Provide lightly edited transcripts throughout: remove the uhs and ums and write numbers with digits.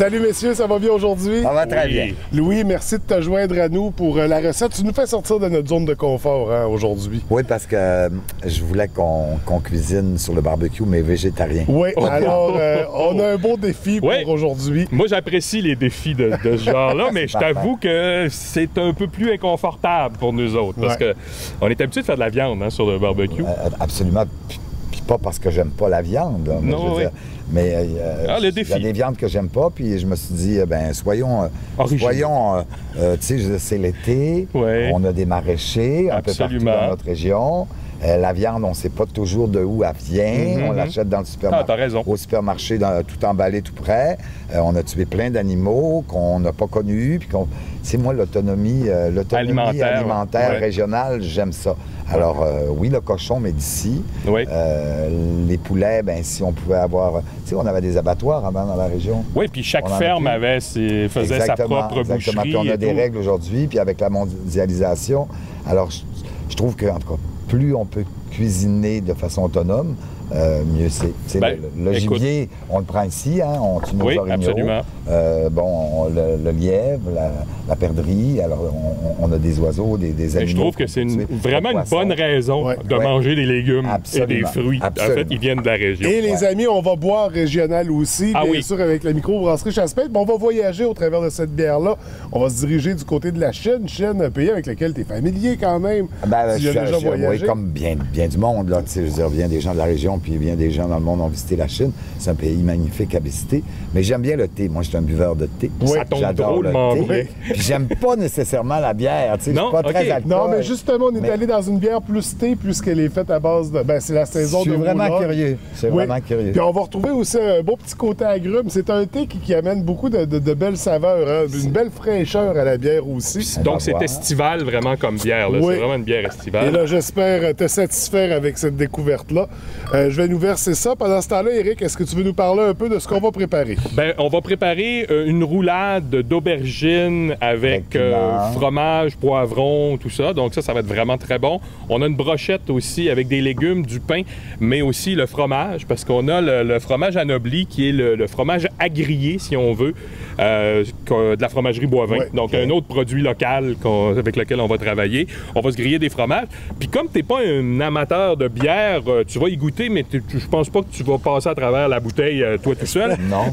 Salut messieurs, ça va bien aujourd'hui? Ça va très bien. Louis, merci de te joindre à nous pour la recette. Tu nous fais sortir de notre zone de confort hein, aujourd'hui. Oui, parce que je voulais qu'on cuisine sur le barbecue, mais végétarien. Oui, alors on a un beau défi pour aujourd'hui. Moi, j'apprécie les défis de ce genre-là, mais je t'avoue que c'est un peu plus inconfortable pour nous autres, parce qu'on est habitué de faire de la viande hein, sur le barbecue. Absolument. Puis pas parce que j'aime pas la viande, là, mais, non, mais il y a des viandes que j'aime pas, puis je me suis dit, ben soyons tu sais, c'est l'été, on a des maraîchers un peu partout dans notre région. La viande, on ne sait pas toujours de où elle vient. On l'achète dans le supermarché, au supermarché, tout emballé, tout prêt. On a tué plein d'animaux qu'on n'a pas connus. Puis c'est moi, l'autonomie alimentaire régionale, j'aime ça. Alors, oui, le cochon, mais d'ici. Les poulets, ben si on pouvait avoir... Tu sais, on avait des abattoirs avant dans la région. Oui, puis chaque ferme faisait sa propre boucherie. Puis on a des règles aujourd'hui, puis avec la mondialisation. Alors, je trouve que, en tout cas, plus on peut cuisiner de façon autonome, mieux c'est. Le gibier, on le prend ici, hein, on tue nos orignaux. Absolument. Le lièvre, la perdrix, alors on a des oiseaux, des animaux. Je trouve que c'est vraiment une bonne raison de manger des légumes et des fruits. En fait, ils viennent de la région. Et les amis, on va boire régional aussi, bien sûr, avec la microbrasserie Chasse-Pêche. On va voyager au travers de cette bière-là. On va se diriger du côté de la Chine, un pays avec lequel tu es familier quand même. Tu as déjà voyagé. Comme bien du monde, là, je veux dire, bien des gens de la région, puis bien des gens dans le monde ont visité la Chine. C'est un pays magnifique à visiter. Mais j'aime bien le thé. Moi, je suis un buveur de thé. Ça tombe drôlement bien. Puis j'aime pas nécessairement la bière. Je suis pas très alcool. Non, mais justement, on est allé dans une bière plus thé, puisqu'elle est faite à base de... Ben, c'est la saison de vraiment curieux. C'est vraiment curieux. Puis on va retrouver aussi un beau petit côté agrume. C'est un thé qui amène beaucoup de belles saveurs. Hein? Une belle fraîcheur à la bière aussi. Donc, c'est estival vraiment comme bière. C'est vraiment une bière estivale. Et là, j'espère te satisfaire avec cette découverte-là. Je vais nous verser ça. Pendant ce temps-là, Éric, est-ce que tu veux nous parler un peu de ce qu'on va préparer? Bien, on va préparer une roulade d'aubergines avec fromage, poivron, tout ça. Donc ça va être vraiment très bon. On a une brochette aussi avec des légumes, du pain, mais aussi le fromage, parce qu'on a le fromage anobli, qui est le fromage à griller, si on veut, de la fromagerie Boivin. Donc un autre produit local avec lequel on va travailler. On va se griller des fromages. Puis comme tu n'es pas un amateur de bière, tu vas y goûter, mais je pense pas que tu vas passer à travers la bouteille toi tout seul. Non.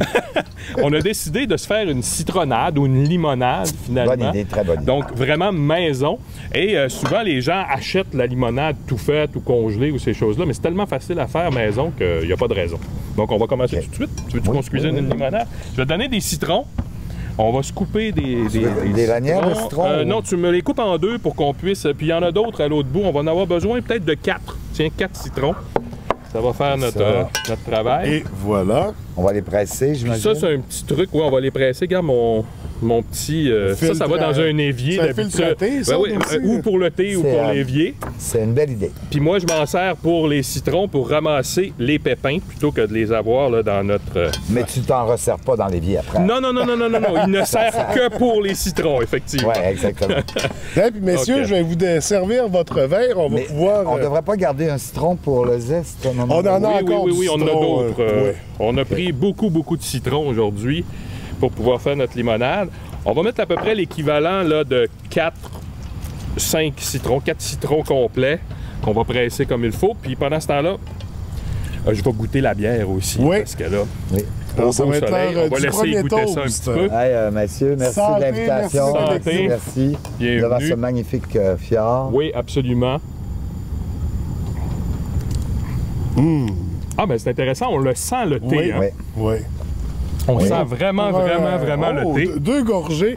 On a décidé de se faire une citronnade ou une limonade, finalement. Bonne idée, très bonne idée. Donc, vraiment maison. Et souvent, les gens achètent la limonade tout faite ou congelée ou ces choses-là, mais c'est tellement facile à faire maison qu'il n'y a pas de raison. Donc, on va commencer tout de suite. Tu veux qu'on se cuisine une limonade? Je vais te donner des citrons. On va se couper des lanières de citron? Non, tu me les coupes en deux pour qu'on puisse... Puis il y en a d'autres à l'autre bout. On va en avoir besoin peut-être de 4. Tiens, 4 citrons. Ça va faire notre travail. Et voilà. On va les presser, j'imagine. Ça, c'est un petit truc. Oui, on va les presser. Regarde mon petit... ça va dans un évier d'habitude. Ou pour le thé ou pour l'évier. C'est une belle idée. Puis moi, je m'en sers pour les citrons pour ramasser les pépins plutôt que de les avoir là, dans notre... Mais tu t'en resserres pas dans l'évier après. Non. Il ne sert que pour les citrons, effectivement. Oui, exactement. Bien, puis messieurs, je vais vous servir votre verre. On va pouvoir... On ne devrait pas garder un citron pour le zeste. On en a encore du citron, on en a d'autres. On a pris beaucoup de citrons aujourd'hui pour pouvoir faire notre limonade. On va mettre à peu près l'équivalent de 4-5 citrons, 4 citrons complets qu'on va presser comme il faut. Puis pendant ce temps-là, je vais goûter la bière aussi. Parce que là, alors, ça va être on va laisser goûter ça un petit peu. Hey, messieurs, merci de l'invitation. Merci. Bienvenue. Devant ce magnifique fjord. Oui, absolument. Ah, ben c'est intéressant, on le sent le thé. Oui. On sent vraiment le thé. Deux gorgées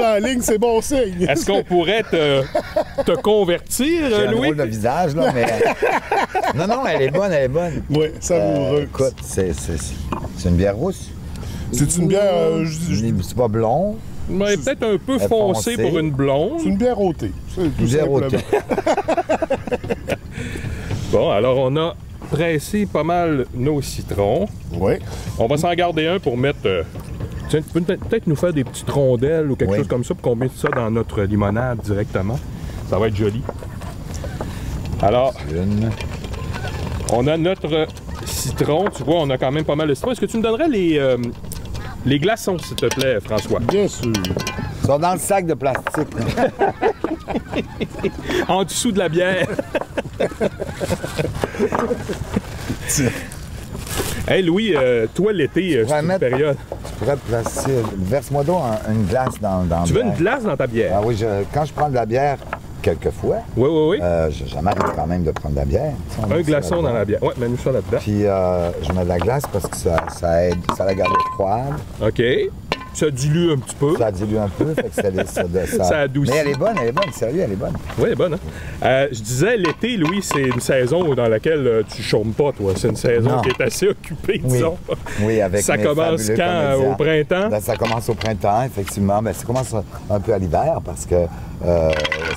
en ligne, c'est bon signe. Est-ce qu'on pourrait te convertir, J'ai Louis? un drôle de visage, là, mais... non, elle est bonne. Oui, savoureux. Écoute, c'est une bière rousse. C'est une bière... c'est pas blond. Mais peut-être un peu foncé pour une blonde. C'est une bière au thé. Une bière au thé. Bon, alors on a pressé pas mal nos citrons. Oui. On va s'en garder un pour mettre... Tiens, tu peux peut-être nous faire des petites rondelles ou quelque chose comme ça pour qu'on mette ça dans notre limonade directement. Ça va être joli. Alors, on a notre citron. Tu vois, on a quand même pas mal de citron. Est-ce que tu me donnerais Les glaçons, s'il te plaît, François. Bien sûr. Ils sont dans le sac de plastique. En dessous de la bière. Hey Louis, toi l'été, c'est une période. Je pourrais placer. Verse-moi donc une glace dans Tu veux une glace dans ta bière? Ah oui, quand je prends de la bière, quelquefois. Oui. Ça m'arrive quand même de prendre de la bière. Un glaçon dans la bière. Oui, mets-nous ça là-dedans. Puis je mets de la glace parce que ça aide, ça la garde froide. OK. Ça dilue un petit peu. Ça dilue un peu, fait que ça adoucit. Mais elle est bonne, sérieux, elle est bonne. Oui, elle est bonne, hein? Je disais, l'été, Louis, c'est une saison dans laquelle tu chômes pas, toi. C'est une saison qui est assez occupée, disons. Oui, avec ça commence quand? Au printemps? Ben, ça commence au printemps, effectivement. Ben, ça commence un peu à l'hiver parce que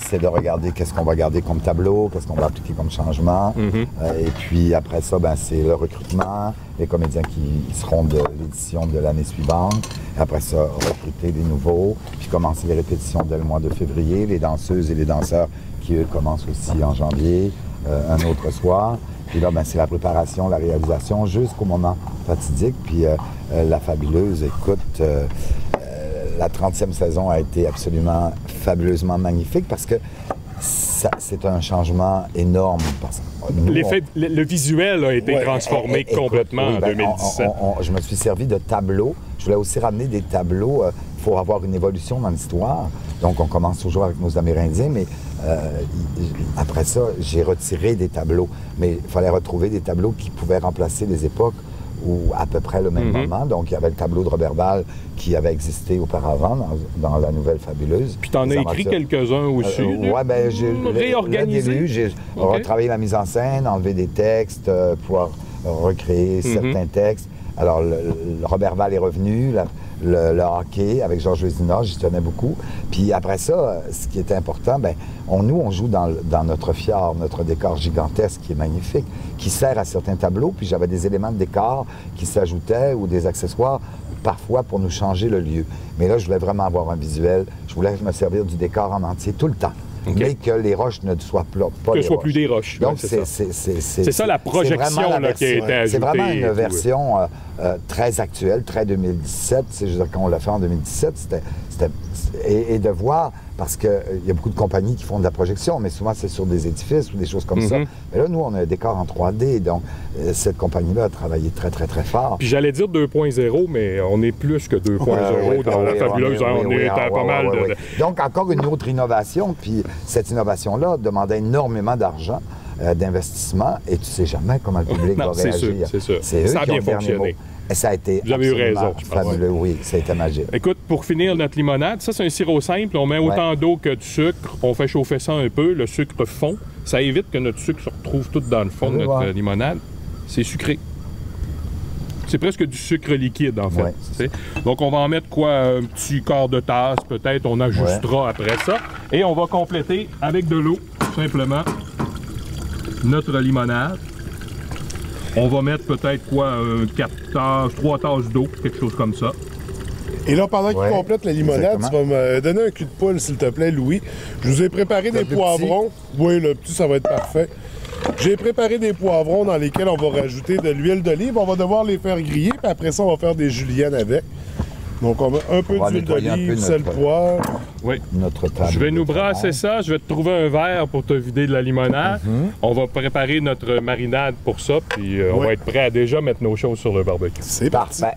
c'est de regarder qu'est-ce qu'on va garder comme tableau, qu'est-ce qu'on va appliquer comme changement. Et puis après ça, ben, c'est le recrutement, les comédiens qui seront de l'édition de l'année suivante. Après ça, recruter des nouveaux, puis commencer les répétitions dès le mois de février. Les danseuses et les danseurs qui, eux, commencent aussi en janvier, un autre soir. Puis là, ben, c'est la préparation, la réalisation jusqu'au moment fatidique. Puis la fabuleuse, écoute, la 30e saison a été absolument fabuleusement magnifique parce que c'est un changement énorme. Le visuel a été transformé complètement en 2017. Je me suis servi de tableaux. Je voulais aussi ramener des tableaux. Il faut avoir une évolution dans l'histoire. Donc, on commence toujours avec nos Amérindiens, mais après ça, j'ai retiré des tableaux. Mais il fallait retrouver des tableaux qui pouvaient remplacer les époques ou à peu près le même moment. Donc, il y avait le tableau de Robert Ball qui avait existé auparavant dans la Nouvelle Fabuleuse. Puis, tu en as écrit quelques-uns aussi. Oui, bien, j'ai réorganisé. J'ai retravaillé la mise en scène, enlevé des textes, pouvoir recréer certains textes. Alors, le Robert Ball est revenu, le hockey avec Georges Vézina, j'y tenais beaucoup. Puis après ça, ce qui était important, bien, nous, on joue dans notre fjord, notre décor gigantesque qui est magnifique, qui sert à certains tableaux. Puis j'avais des éléments de décor qui s'ajoutaient ou des accessoires, parfois pour nous changer le lieu. Mais là, je voulais vraiment avoir un visuel. Je voulais me servir du décor en entier tout le temps. Mais que les roches ne soient pas que ce soit plus des roches. Donc, c'est ça la projection qui a été ajoutée. C'est vraiment une version très actuelle, très 2017. Je veux dire, quand on l'a fait en 2017, c'était... Et de voir, parce qu'il y a beaucoup de compagnies qui font de la projection, mais souvent c'est sur des édifices ou des choses comme ça. Mais là, nous, on a un décor en 3D, donc cette compagnie-là a travaillé très, très, très fort. Puis j'allais dire 2.0, mais on est plus que 2.0 dans la fabuleuse. On est à pas mal de... Donc, encore une autre innovation, puis cette innovation-là demandait énormément d'argent, d'investissement, et tu sais jamais comment le public va réagir. C'est sûr. C'est eux ça a qui bien ont fonctionné. Et ça a été vous avez eu raison, fabuleux, oui, ça a été magique. Écoute, pour finir notre limonade, ça c'est un sirop simple, on met autant d'eau que de sucre, on fait chauffer ça un peu, le sucre fond, ça évite que notre sucre se retrouve tout dans le fond de notre limonade. C'est sucré. C'est presque du sucre liquide, en fait. Donc, on va en mettre quoi? Un petit quart de tasse, peut-être, on ajustera après ça. Et on va compléter avec de l'eau, tout simplement, notre limonade. On va mettre peut-être quoi, 3 tasses d'eau, quelque chose comme ça. Et là, pendant qu'il complète la limonade, tu vas me donner un cul de poule, s'il te plaît, Louis. Je vous ai préparé des poivrons. Oui, le petit, ça va être parfait. J'ai préparé des poivrons dans lesquels on va rajouter de l'huile d'olive. On va devoir les faire griller, puis après ça, on va faire des juliennes avec. Donc, on met un peu d'huile d'olive, sel, poivre. Oui. Je vais nous brasser ça. Je vais te trouver un verre pour te vider de la limonade. On va préparer notre marinade pour ça, puis on va être prêt à déjà mettre nos choses sur le barbecue. C'est parfait.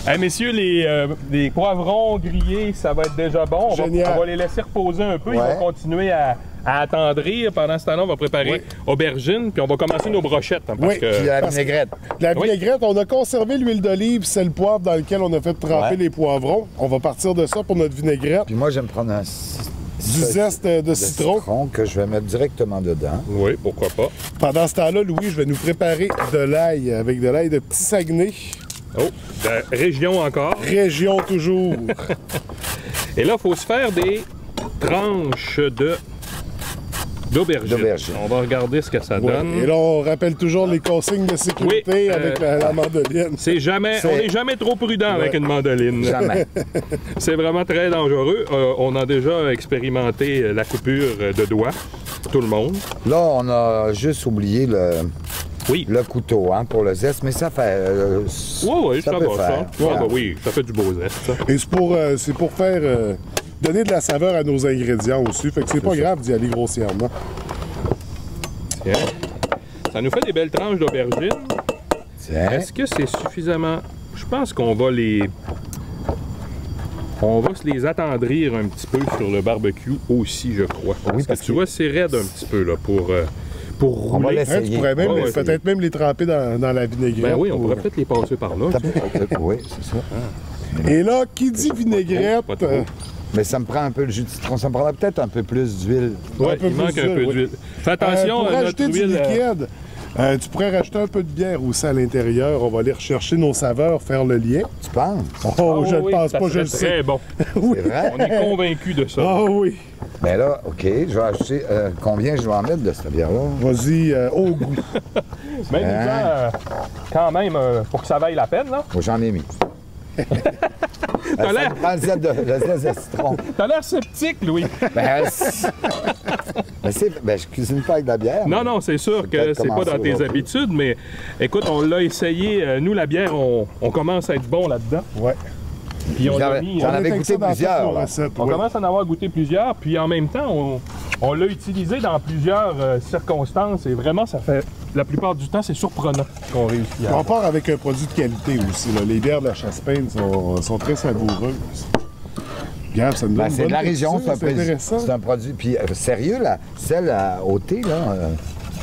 Hey, messieurs, les poivrons grillés, ça va être déjà bon. On va les laisser reposer un peu. Ils vont continuer à attendrir. Pendant ce temps-là, on va préparer aubergines, puis on va commencer nos brochettes. Hein, puis la vinaigrette. La vinaigrette, on a conservé l'huile d'olive, c'est le poivre dans lequel on a fait tremper les poivrons. On va partir de ça pour notre vinaigrette. Puis moi, je vais me prendre du zeste de citron que je vais mettre directement dedans. Oui, pourquoi pas. Pendant ce temps-là, Louis, je vais nous préparer de l'ail avec de l'ail de Petit Saguenay. Oh, de région encore. Région toujours. Et là, il faut se faire des tranches d'aubergine. On va regarder ce que ça donne. Et là, on rappelle toujours les consignes de sécurité avec la mandoline. On n'est jamais trop prudent avec une mandoline. Jamais. C'est vraiment très dangereux. On a déjà expérimenté la coupure de doigts, tout le monde. Là, on a juste oublié le couteau pour le zeste, mais ça fait... oui, ça va, ça. Oui, ça fait du beau zeste, ça. Et c'est pour faire... donner de la saveur à nos ingrédients aussi. Fait que c'est pas grave d'y aller grossièrement. Tiens. Ça nous fait des belles tranches d'aubergine. Est-ce que c'est suffisamment... Je pense qu'on va On va se les attendrir un petit peu sur le barbecue aussi, je crois. Parce que tu vois, c'est raide un petit peu là, pour rouler. Tu pourrais même, peut-être même les tremper dans la vinaigrette. Ben oui, on pourrait peut-être les passer par là. Oui, c'est ça. Et là, qui dit vinaigrette... Mais ça me prend un peu le jus de citron. Ça me prendra peut-être un peu plus d'huile. Oui, il manque un peu d'huile. Fais attention à notre huile. Liquide, tu pourrais rajouter un peu de bière aussi à l'intérieur. On va aller rechercher nos saveurs, faire le lien. Tu penses? Oh, je ne pense pas, je le sais. Très bon. Oui. C'est vrai? On est convaincus de ça. Ah oui. Mais là, OK, je vais acheter... combien je vais en mettre de cette bière-là? Vas-y, au goût. Mais quand même, pour que ça vaille la peine, là. J'en ai mis. T'as l'air... le zeste de citron. T'as l'air sceptique, Louis. Je cuisine pas avec de la bière. Non, c'est sûr que c'est pas dans tes habitudes, mais écoute, on l'a essayé. Nous, la bière, on commence à être bon là-dedans. Ouais. Puis j'en avais goûté plusieurs. On commence à en avoir goûté plusieurs, puis en même temps, on l'a utilisé dans plusieurs circonstances et vraiment, ça fait... La plupart du temps, c'est surprenant qu'on réussit. On part avec un produit de qualité aussi. Là. Les bières de la Chasse-Paine sont très savoureuses. Regarde, ça nous donne c'est de la région, c'est intéressant. C'est un produit. Puis sérieux, celle au thé,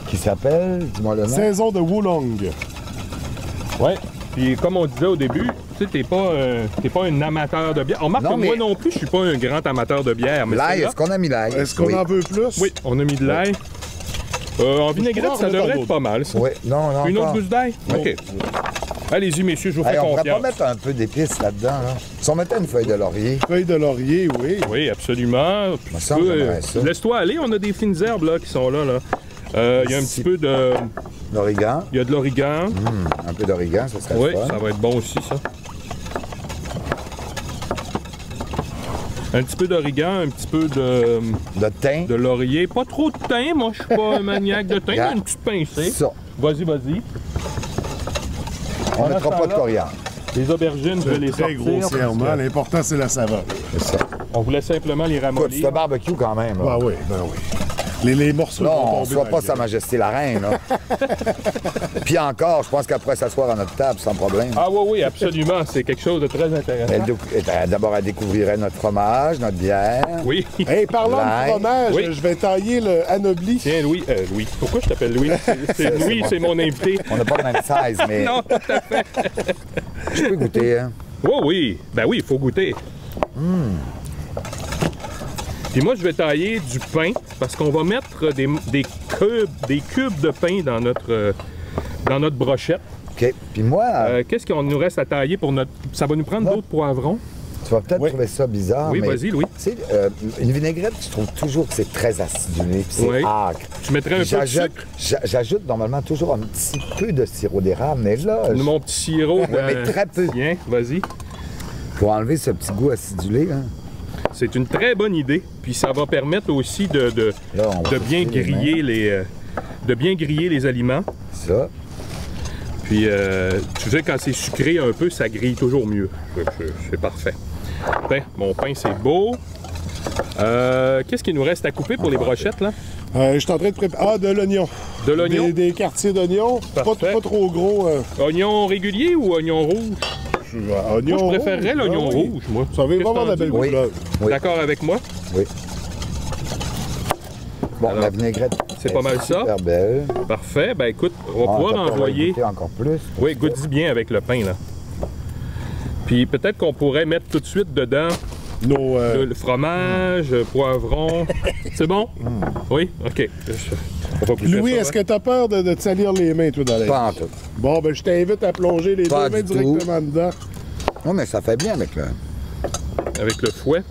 qui s'appelle, dis-moi le nom. Saison de Wulong. Oui. Puis comme on disait au début, tu sais, t'es pas un amateur de bière. On remarque que moi non plus, je suis pas un grand amateur de bière. L'ail, est-ce qu'on a mis l'ail? Est-ce qu'on en veut plus? Oui, on a mis de l'ail. En vinaigrette, ça devrait être pas mal, ça. Oui, non. Une autre gousse d'ail? OK. Allez-y, messieurs, je vous fais confiance. On pourrait pas mettre un peu d'épices là-dedans, là. Si on mettait une feuille de laurier. Feuille de laurier, oui. Oui, absolument. Laisse-toi aller, on a des fines herbes là, qui sont là. Il y a un petit peu de... L'origan. Il y a de l'origan. Un peu d'origan, ça serait Oui, ça va être bon aussi, ça. Un petit peu d'origan, un petit peu de thym. De laurier. Pas trop de thym, moi je suis pas un maniaque de thym, mais une petite pincée. Ça. Vas-y. On ne mettra pas de coriandre. Les aubergines, je vais les sortir. Grossièrement, l'important c'est la saveur. C'est ça. On voulait simplement les ramollir. C'est un barbecue quand même. Ben oui. Les morceaux non, on ne soit pas Sa Majesté la Reine. Là. Puis encore, je pense qu'elle pourrait s'asseoir à notre table sans problème. Ah oui, absolument. C'est quelque chose de très intéressant. D'abord, elle découvrirait notre fromage, notre bière. Oui. Hey, parlant de fromage, je vais tailler le anobli. Tiens, Louis. Pourquoi je t'appelle Louis? Louis, c'est mon invité. On n'a pas le même size, mais... Non, tout à fait. Je peux goûter, hein? Oh oui. Ben oui, il faut goûter. Puis moi, je vais tailler du pain parce qu'on va mettre des cubes de pain dans notre brochette. OK. Puis moi... qu'est-ce qu'on nous reste à tailler pour notre... Ça va nous prendre d'autres poivrons. Tu vas peut-être trouver ça bizarre, mais... Oui, vas-y, Louis. Tu sais, une vinaigrette, je trouve toujours que c'est très acidulé, puis c'est âcre. Tu mettrais un peu de sucre? J'ajoute normalement toujours un petit peu de sirop d'érable, mais là... Mon petit sirop... mais très peu. Tiens, vas-y. Pour enlever ce petit goût acidulé, hein. C'est une très bonne idée, puis ça va permettre aussi de bien griller les aliments. Ça. Puis, tu sais, quand c'est sucré un peu, ça grille toujours mieux. C'est parfait. Ben, mon pain, c'est beau. Qu'est-ce qu'il nous reste à couper pour les brochettes, là? Je suis en train de préparer... Ah, de l'oignon. De l'oignon? Des quartiers d'oignon. Pas trop gros. Oignon régulier ou oignon rouge? Oignon moi, je préférerais l'oignon rouge, moi. Ça va vraiment de la belle couleur. Oui. D'accord avec moi? Oui. Bon, alors, la vinaigrette, c'est pas mal ça. Super belle. Parfait. Ben écoute, on va pouvoir envoyer... encore plus. Oui, goûte-y bien avec le pain, là. Puis peut-être qu'on pourrait mettre tout de suite dedans le fromage, poivron. C'est bon? Oui? OK. Louis, est-ce que tu as peur de te salir les mains, toi, dans la Pas en tout. Bon, ben je t'invite à plonger les deux mains directement dedans. Non, mais ça fait bien avec le... Avec le fouet.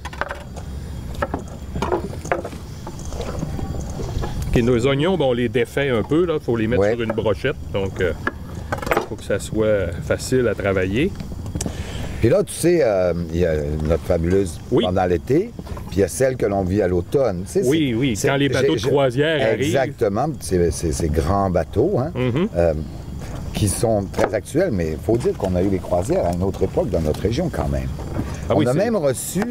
OK, nos oignons, ben, on les défait un peu, là. Il faut les mettre sur une brochette. Donc, il faut que ça soit facile à travailler. Puis là, tu sais, il y a notre fabuleuse pendant l'été, puis il y a celle que l'on vit à l'automne. Tu sais, oui, quand les bateaux de croisière arrivent. Exactement, ces grands bateaux, hein, qui sont très actuels, mais il faut dire qu'on a eu les croisières à une autre époque dans notre région quand même. On a même reçu,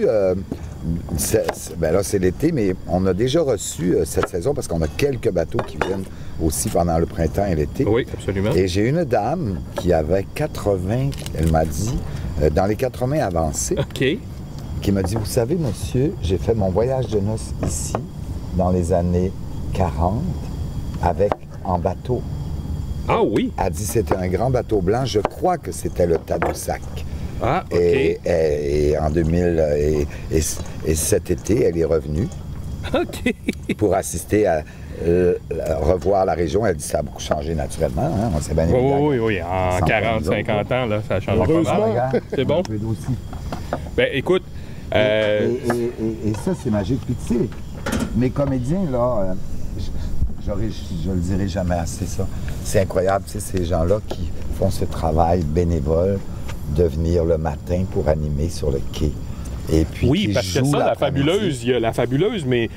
ben là c'est l'été, mais on a déjà reçu cette saison, parce qu'on a quelques bateaux qui viennent aussi pendant le printemps et l'été. Oui, absolument. Et j'ai une dame qui avait 80, elle m'a dit, dans les 80 avancés, qui m'a dit, vous savez, monsieur, j'ai fait mon voyage de noces ici, dans les années 40, en bateau. Ah oui? Elle dit, c'était un grand bateau blanc, je crois que c'était le Tadoussac. Ah, OK. Et en 2000, et cet été, elle est revenue pour assister à revoir la région. Elle dit ça a beaucoup changé naturellement. Hein? On sait bien oui. En 40-50 ans, là, ça a changé pas mal. C'est bon? Ben, écoute... Et ça, c'est magique. Puis tu sais, mes comédiens, là, je le dirai jamais assez, ça. C'est incroyable, tu sais, ces gens-là qui font ce travail bénévole de venir le matin pour animer sur le quai. Et puis oui, parce que ça, la fabuleuse, il y a la fabuleuse, mais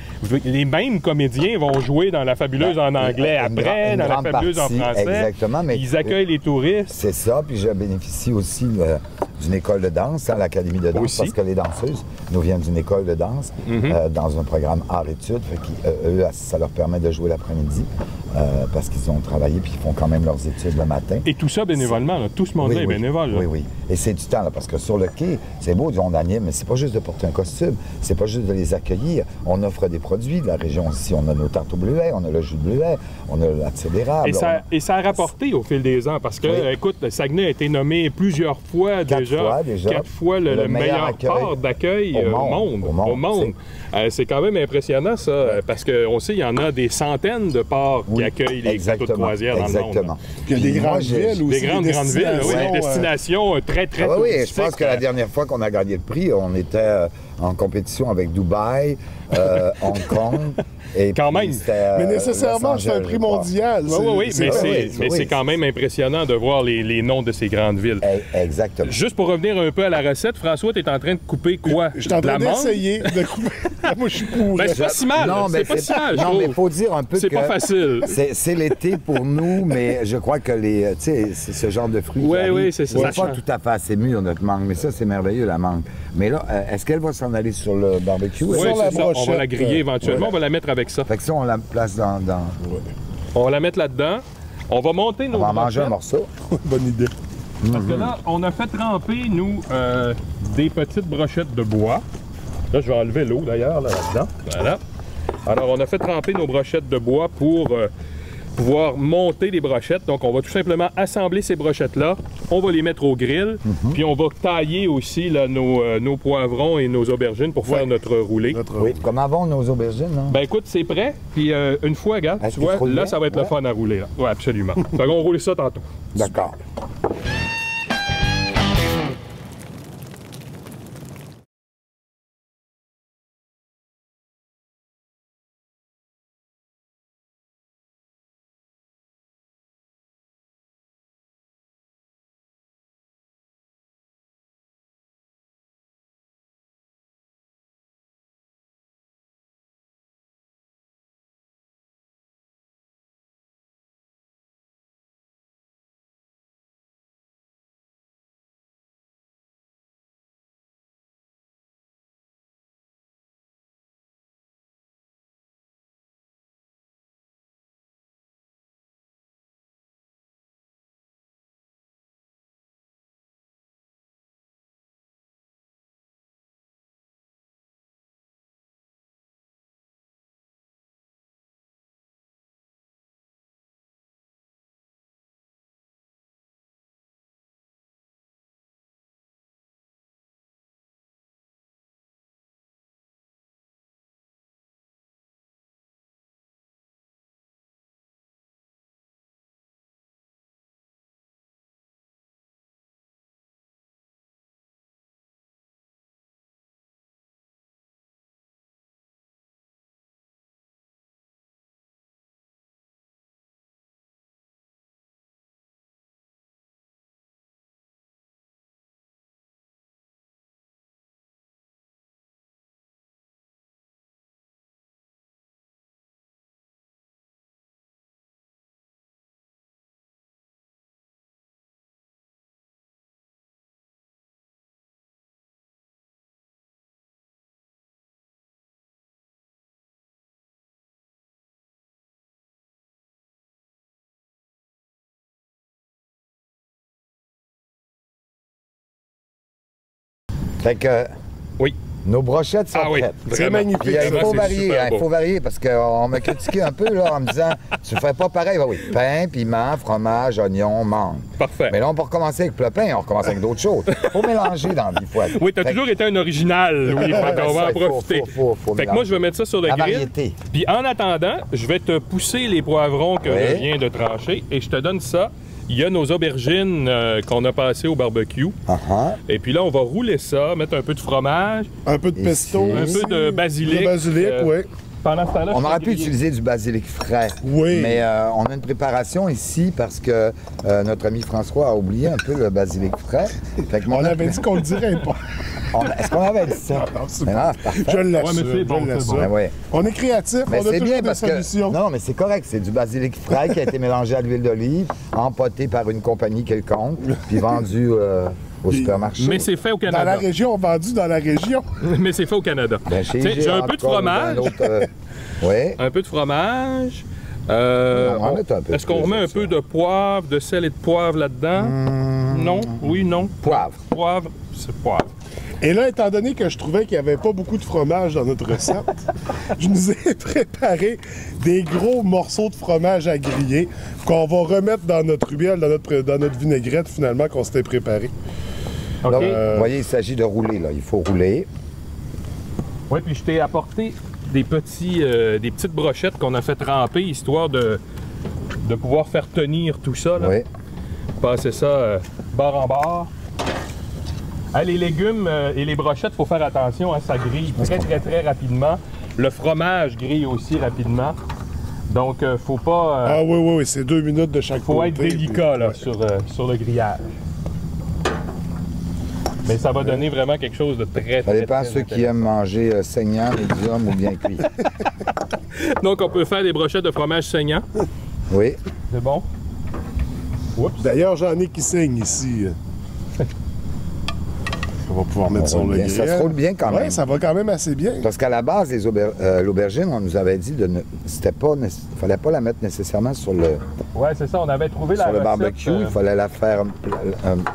les mêmes comédiens vont jouer dans la fabuleuse en anglais après, dans la fabuleuse en français. Exactement. Mais ils accueillent les touristes. C'est ça, puis je bénéficie aussi d'une école de danse, hein, l'Académie de danse, parce que les danseuses nous viennent d'une école de danse dans un programme art-études. Eux, ça leur permet de jouer l'après-midi parce qu'ils ont travaillé puis ils font quand même leurs études le matin. Et tout ça bénévolement, là. Tout ce monde-là est bénévole. Là. Oui. Et c'est du temps, là, parce que sur le quai, c'est beau, on anime, mais c'est pas juste de porter un costume, c'est pas juste de les accueillir. On offre des produits de la région ici. On a nos tartes au bleuet, on a le jus de bleuet, on a la tire d'érable. Et ça a rapporté au fil des ans, parce que, écoute, le Saguenay a été nommé plusieurs fois déjà. 4 fois le meilleur port d'accueil au monde. C'est quand même impressionnant, ça, parce qu'on sait, il y en a des centaines de ports qui accueillent les bateaux de croisière dans le monde. Puis il y a des grandes villes aussi. Des grandes villes, des destinations très oui, je pense que la dernière fois qu'on a gagné le prix, on était en compétition avec Dubaï, Hong Kong. Et quand même. Mais nécessairement, c'est un prix mondial. Oui, mais c'est quand même impressionnant de voir les noms de ces grandes villes. Exactement. Juste pour revenir un peu à la recette, François, tu es en train de couper quoi? Je suis en train d'essayer de couper. Moi, je suis pourri. Ben, c'est pas si mal. C'est pas si mal. Non, mais il faut dire un peu que... C'est pas facile. C'est l'été pour nous, mais je crois que c'est ce genre de fruits. Oui, c'est ça. C'est pas tout à fait assez mûr, notre mangue, mais ça, c'est merveilleux, la mangue. Mais là, est-ce qu'elle va s'en aller sur le barbecue? Oui, c'est ça. On va la griller éventuellement. On va la mettre avec ça. Fait que ça, on la place dans... On va la mettre là-dedans. On va monter nos... On va manger un morceau. Bonne idée. Parce que là, on a fait tremper, nous, des petites brochettes de bois. Là, je vais enlever l'eau, d'ailleurs, là-dedans. Voilà. Alors, on a fait tremper nos brochettes de bois pour pouvoir monter les brochettes. Donc, on va tout simplement assembler ces brochettes-là. On va les mettre au grill. Puis, on va tailler aussi là, nos poivrons et nos aubergines pour faire notre roulé. Oui, comment vont nos aubergines? Hein? Ben écoute, c'est prêt. Puis, une fois, regarde, tu vois, là, ça va être le fun à rouler. Oui, absolument. Fait qu'on roule ça tantôt. D'accord. Fait que... Oui. Nos brochettes sont prêtes. C'est magnifique. Puis, il faut varier parce qu'on m'a critiqué un peu là, en me disant tu ne ferais pas pareil. Ben oui, pain, piment, fromage, oignon, mangue. Parfait. Mais là, on peut recommencer avec le pain, on recommence avec d'autres choses. Il faut mélanger dans le fois. Oui, tu as toujours été un original, oui. On va en profiter. Fait que moi, je vais mettre ça sur le grill. Variété. Puis en attendant, je vais te pousser les poivrons que je viens de trancher et je te donne ça. Il y a nos aubergines qu'on a passées au barbecue. Et puis là, on va rouler ça, mettre un peu de fromage. Un peu de pesto. Un peu de basilic. De basilic, oui. Pendant ce temps-là, on aurait pu utiliser du basilic frais. Oui. Mais on a une préparation ici parce que notre ami François a oublié un peu le basilic frais. Fait que on avait dit qu'on le dirait pas. Est-ce qu'on avait dit ça? Non, c'est je l'assure. On est créatif, mais on a toujours des solutions. Non, mais c'est correct. C'est du basilic frais qui a été mélangé à l'huile d'olive, empoté par une compagnie quelconque, puis vendu au supermarché. Mais c'est fait au Canada. Dans la région, vendu dans la région. Mais c'est fait au Canada. Ben, j'ai un peu de fromage. Un peu de fromage. Est-ce qu'on remet un peu de poivre, de sel et de poivre là-dedans? Non? Oui, non? Poivre. Poivre, c'est poivre. Et là, étant donné que je trouvais qu'il n'y avait pas beaucoup de fromage dans notre recette, je nous ai préparé des gros morceaux de fromage à griller qu'on va remettre dans notre huile, dans notre vinaigrette finalement qu'on s'était préparé. Okay. Vous voyez, il s'agit de rouler, là. Il faut rouler. Oui, puis je t'ai apporté des petites brochettes qu'on a fait tremper, histoire de pouvoir faire tenir tout ça. Là. Oui. Passer ça bord en bord. Les légumes et les brochettes, il faut faire attention, hein, ça grille très rapidement. Le fromage grille aussi rapidement. Donc, faut pas... ah oui, c'est 2 minutes de chaque côté. Faut être délicat là, sur le grillage. Mais ça va donner vraiment quelque chose de très Ça dépend de ceux qui aiment manger saignant, médium ou bien cuit. Donc, on peut faire des brochettes de fromage saignant. Oui. C'est bon. D'ailleurs, j'en ai qui saignent ici. On va pouvoir mettre sur le grill. Ça se roule bien quand même. Oui, ça va quand même assez bien. Parce qu'à la base, l'aubergine, on nous avait dit il fallait pas la mettre nécessairement sur le... Oui, c'est ça. On avait trouvé la recette. Sur le barbecue, il fallait la faire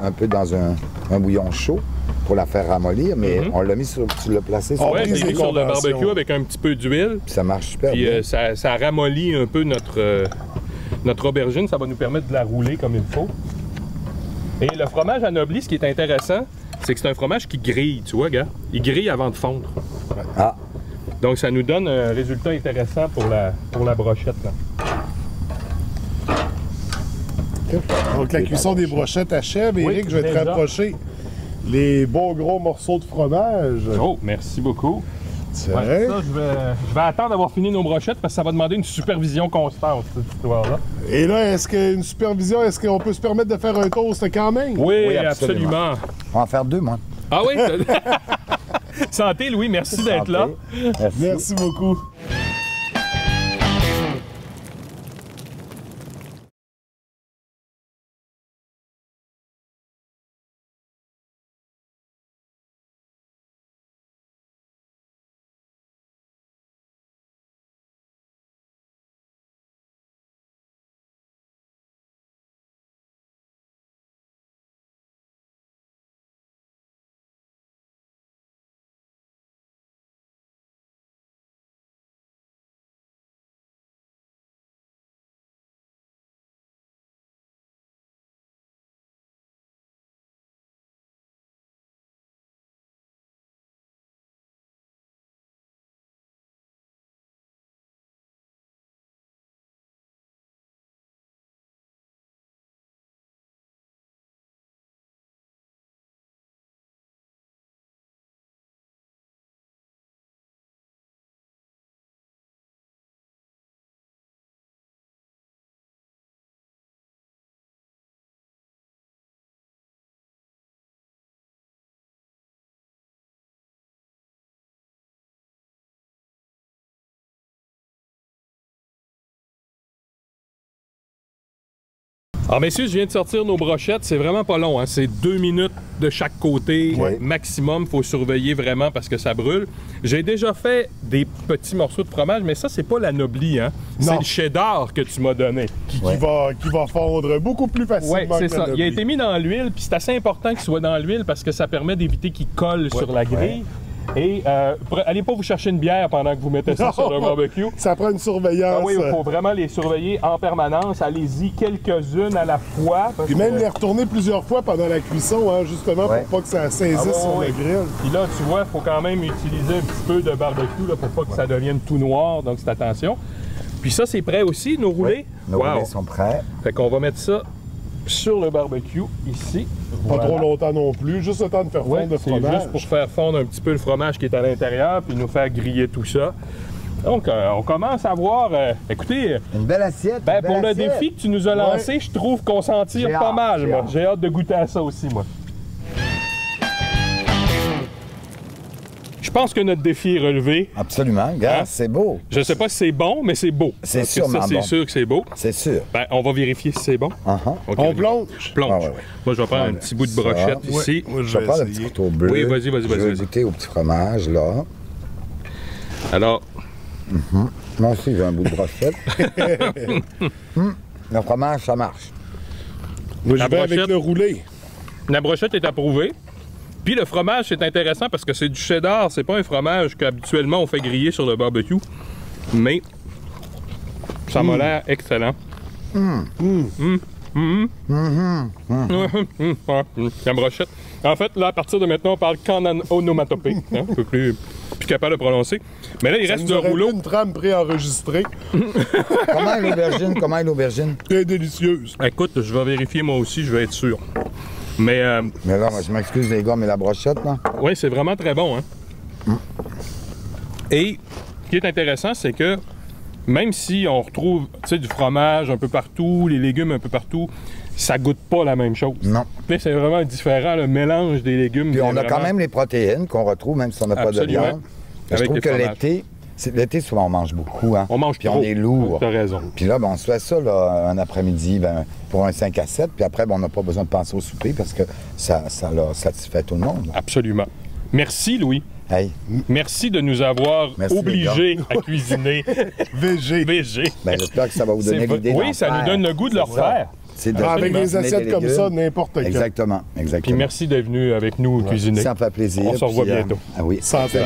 un peu dans un bouillon chaud pour la faire ramollir, mais on l'a mis le placé sur je l'ai mis sur le barbecue avec un petit peu d'huile. Ça marche super bien. Ça ramollit un peu notre aubergine. Ça va nous permettre de la rouler comme il faut. Et le fromage anobli, ce qui est intéressant, c'est que c'est un fromage qui grille, tu vois, gars. Il grille avant de fondre. Ah. Donc, ça nous donne un résultat intéressant pour la brochette. Là. Donc, la cuisson des brochettes achève. Éric, je vais te rapprocher les beaux gros morceaux de fromage. Oh, merci beaucoup. Ouais, ça, je vais attendre d'avoir fini nos brochettes parce que ça va demander une supervision constante, cette histoire-là. Et là, est-ce qu'on peut se permettre de faire un toast quand même? Oui, absolument. On va en faire 2, moi. Ah oui? Santé, Louis, merci d'être là. Merci beaucoup. Alors messieurs, je viens de sortir nos brochettes, c'est vraiment pas long, hein? C'est 2 minutes de chaque côté, maximum, faut surveiller vraiment parce que ça brûle. J'ai déjà fait des petits morceaux de fromage, mais ça c'est pas l'anobli, hein? C'est le cheddar que tu m'as donné. Qui va fondre beaucoup plus facilement. Oui, c'est ça. Il a été mis dans l'huile, puis c'est assez important qu'il soit dans l'huile parce que ça permet d'éviter qu'il colle sur la grille. Et allez pas vous chercher une bière pendant que vous mettez ça sur le barbecue. Ça prend une surveillance. Ah oui, il faut vraiment les surveiller en permanence. Allez-y quelques-unes à la fois. Puis même les retourner plusieurs fois pendant la cuisson, hein, justement, pour pas que ça saisisse sur le grill. Puis là, tu vois, il faut quand même utiliser un petit peu de barbecue là, pour pas que ça devienne tout noir, donc c'est attention. Puis ça, c'est prêt aussi, nos roulés? Nos roulés sont prêts. Fait qu'on va mettre ça sur le barbecue, ici. Pas trop longtemps non plus, juste le temps de faire fondre le fromage. Juste pour faire fondre un petit peu le fromage qui est à l'intérieur, puis nous faire griller tout ça. Donc, on commence à voir... écoutez... Une belle assiette, pour le défi que tu nous as lancé, je trouve qu'on s'en tire pas mal, moi. J'ai hâte de goûter à ça aussi, moi. Je pense que notre défi est relevé. Absolument. Regarde, c'est beau. Je ne sais pas si c'est bon, mais c'est beau. C'est sûrement bon. C'est sûr que c'est beau. C'est sûr. Ben, on va vérifier si c'est bon. Okay, on plonge. Plonge. Moi, je vais prendre un petit bout de brochette ici. Moi, je vais prendre un petit couteau bleu. Oui, vas-y. Je vais goûter au petit fromage, là. Alors... Moi aussi, j'ai un bout de brochette. Le fromage, ça marche. Moi, je vais avec le roulé. La brochette est approuvée. Puis le fromage, c'est intéressant parce que c'est du cheddar, c'est pas un fromage qu'habituellement on fait griller sur le barbecue. Mais ça m'a l'air excellent. La brochette. En fait, là, à partir de maintenant, on parle qu'en onomatopée. Hein, un peu plus capable de prononcer. Mais là, il reste le rouleau. Une trame préenregistrée. Comment est l'aubergine? Comment est l'aubergine? Très délicieuse. Écoute, je vais vérifier moi aussi, je vais être sûr. Mais là, moi, je m'excuse les gars, mais la brochette, là? Oui, c'est vraiment très bon, hein? Et ce qui est intéressant, c'est que même si on retrouve, tu sais, du fromage un peu partout, les légumes un peu partout, ça goûte pas la même chose. Non. C'est vraiment différent, le mélange des légumes. Puis on a quand même les protéines qu'on retrouve, même si on n'a pas de viande. Je trouve que l'été, souvent, on mange beaucoup. Hein? On mange puis on est lourd. T'as raison. Puis là, on se fait ça là, un après-midi pour un 5 à 7. Puis après, on n'a pas besoin de penser au souper parce que ça satisfait tout le monde. Absolument. Merci, Louis. Hey. Merci de nous avoir obligés à cuisiner VG. Ben, j'espère que ça va vous donner l'idée. Oui, ça nous donne le goût de le refaire. Avec des assiettes comme ça, n'importe quand. Exactement. Puis merci d'être venu avec nous cuisiner. Ça me fait plaisir. On se revoit bientôt. Ah oui. Santé.